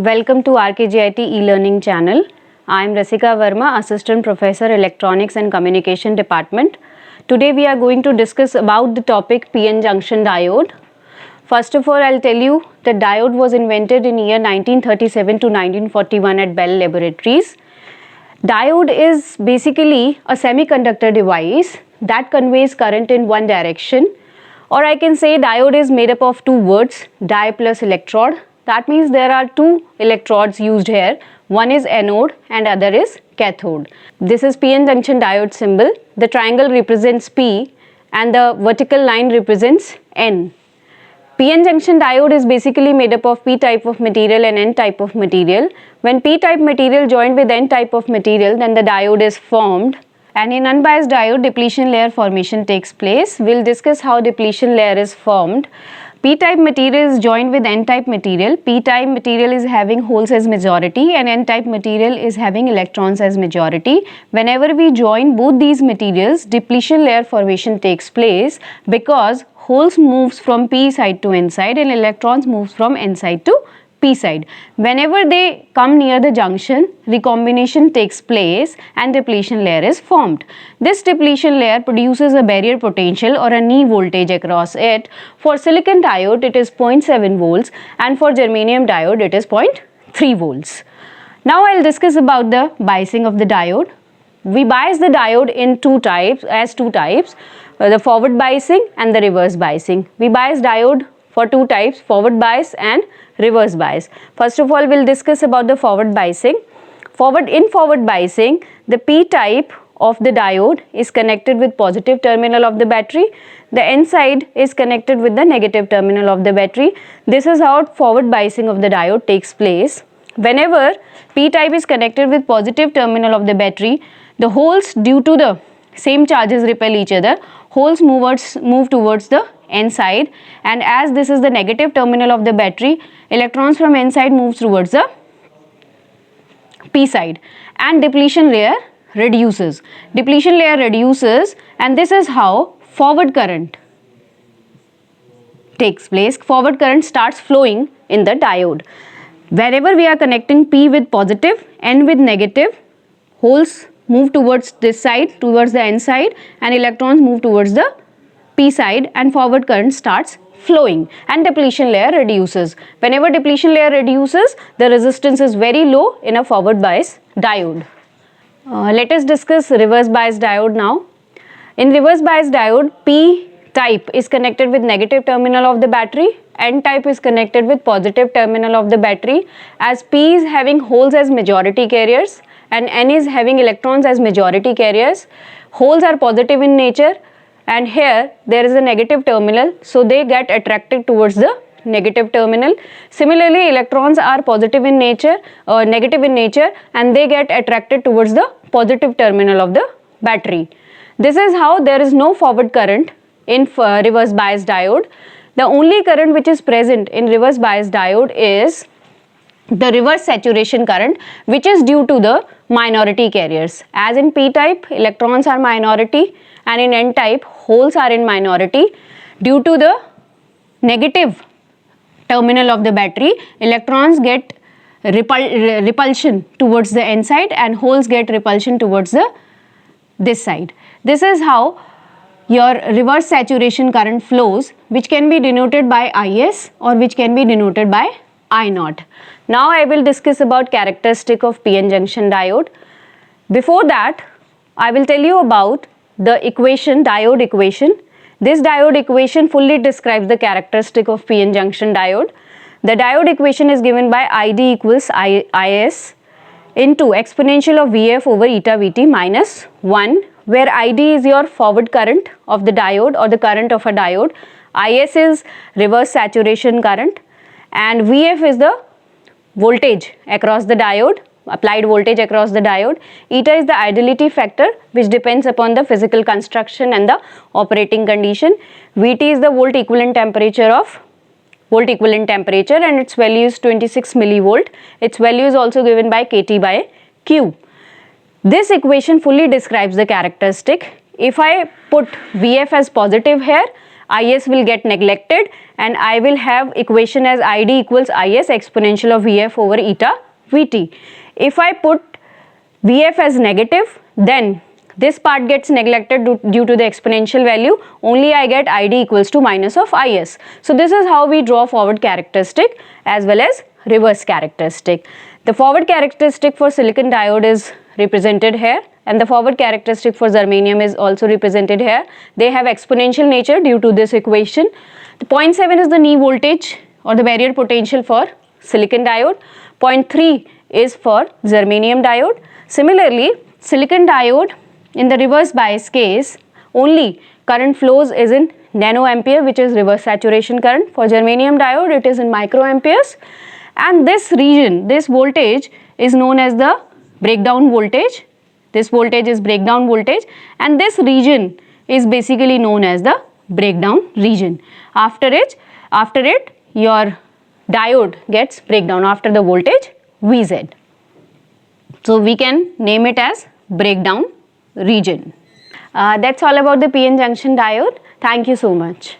Welcome to RKGIT e-learning channel. I am Rasika Verma, Assistant Professor Electronics and Communication Department. Today we are going to discuss about the topic PN junction diode. First of all, I'll tell you the diode was invented in year 1937 to 1941 at Bell Laboratories. Diode is basically a semiconductor device that conveys current in one direction, or I can say diode is made up of two words, di plus electrode. That means there are two electrodes used here. One is anode and other is cathode. This is PN junction diode symbol. The triangle represents P and the vertical line represents N. PN junction diode is basically made up of P type of material and N type of material. When P type material joined with N type of material, then the diode is formed. And in unbiased diode, depletion layer formation takes place. We'll discuss how depletion layer is formed. P-type material is joined with N-type material. P-type material is having holes as majority and N-type material is having electrons as majority. Whenever we join both these materials, depletion layer formation takes place because holes moves from P side to N side and electrons moves from N side to P side. Whenever they come near the junction, recombination takes place and depletion layer is formed. This depletion layer produces a barrier potential or a knee voltage across it. For silicon diode, it is 0.7 volts and for germanium diode, it is 0.3 volts. Now I'll discuss about the biasing of the diode. We bias the diode in two types, the forward biasing and the reverse biasing. We bias diode for two types, forward bias and reverse bias. First of all, we'll discuss about the forward biasing. In forward biasing, the P type of the diode is connected with positive terminal of the battery. The N side is connected with the negative terminal of the battery. This is how forward biasing of the diode takes place. Whenever P type is connected with positive terminal of the battery, the holes due to the same charges repel each other. Holes move towards the N side, and as this is the negative terminal of the battery, electrons from N side moves towards the P side and depletion layer reduces. Depletion layer reduces, and this is how forward current takes place. Forward current starts flowing in the diode. Wherever we are connecting P with positive, N with negative, holes move towards this side, towards the N side, and electrons move towards the P side and forward current starts flowing and depletion layer reduces. Whenever depletion layer reduces, the resistance is very low in a forward bias diode. Let us discuss reverse bias diode now. In reverse bias diode, P type is connected with negative terminal of the battery, N type is connected with positive terminal of the battery. As P is having holes as majority carriers and N is having electrons as majority carriers, holes are positive in nature and here there is a negative terminal, so they get attracted towards the negative terminal. Similarly, electrons are positive in nature or negative in nature and they get attracted towards the positive terminal of the battery. This is how there is no forward current in reverse bias diode. The only current which is present in reverse bias diode is the reverse saturation current, which is due to the minority carriers. As in P type, electrons are minority, and in N type, holes are in minority. Due to the negative terminal of the battery, electrons get repulsion towards the N side and holes get repulsion towards this side. This is how your reverse saturation current flows, which can be denoted by IS or which can be denoted by I naught. Now I will discuss about characteristic of PN junction diode. Before that, I will tell you about the equation, diode equation. This diode equation fully describes the characteristic of PN junction diode. The diode equation is given by ID equals IS into exponential of VF over eta Vt minus 1, where ID is your forward current of the diode or the current of a diode. IS is reverse saturation current and VF is the voltage across the diode, applied voltage across the diode. Eta is the ideality factor which depends upon the physical construction and the operating condition. Vt is the volt equivalent temperature and its value is 26 millivolt. Its value is also given by kT by Q. This equation fully describes the characteristic. If I put Vf as positive here IS will get neglected and I will have equation as ID equals IS exponential of VF over eta VT. If I put VF as negative, then this part gets neglected due to the exponential value. Only I get ID equals to minus of IS. So this is how we draw forward characteristic as well as reverse characteristic. The forward characteristic for silicon diode is represented here, and the forward characteristic for germanium is also represented here. They have exponential nature due to this equation. The 0.7 is the knee voltage or the barrier potential for silicon diode. 0.3 is for germanium diode. Similarly, silicon diode, in the reverse bias case, only current flows is in nanoampere, which is reverse saturation current. For germanium diode, it is in microamperes, and this region, this voltage is known as the breakdown voltage. This voltage is breakdown voltage, and this region is basically known as the breakdown region. After it your diode gets breakdown after the voltage Vz. So we can name it as breakdown region. That's all about the PN junction diode. Thank you so much.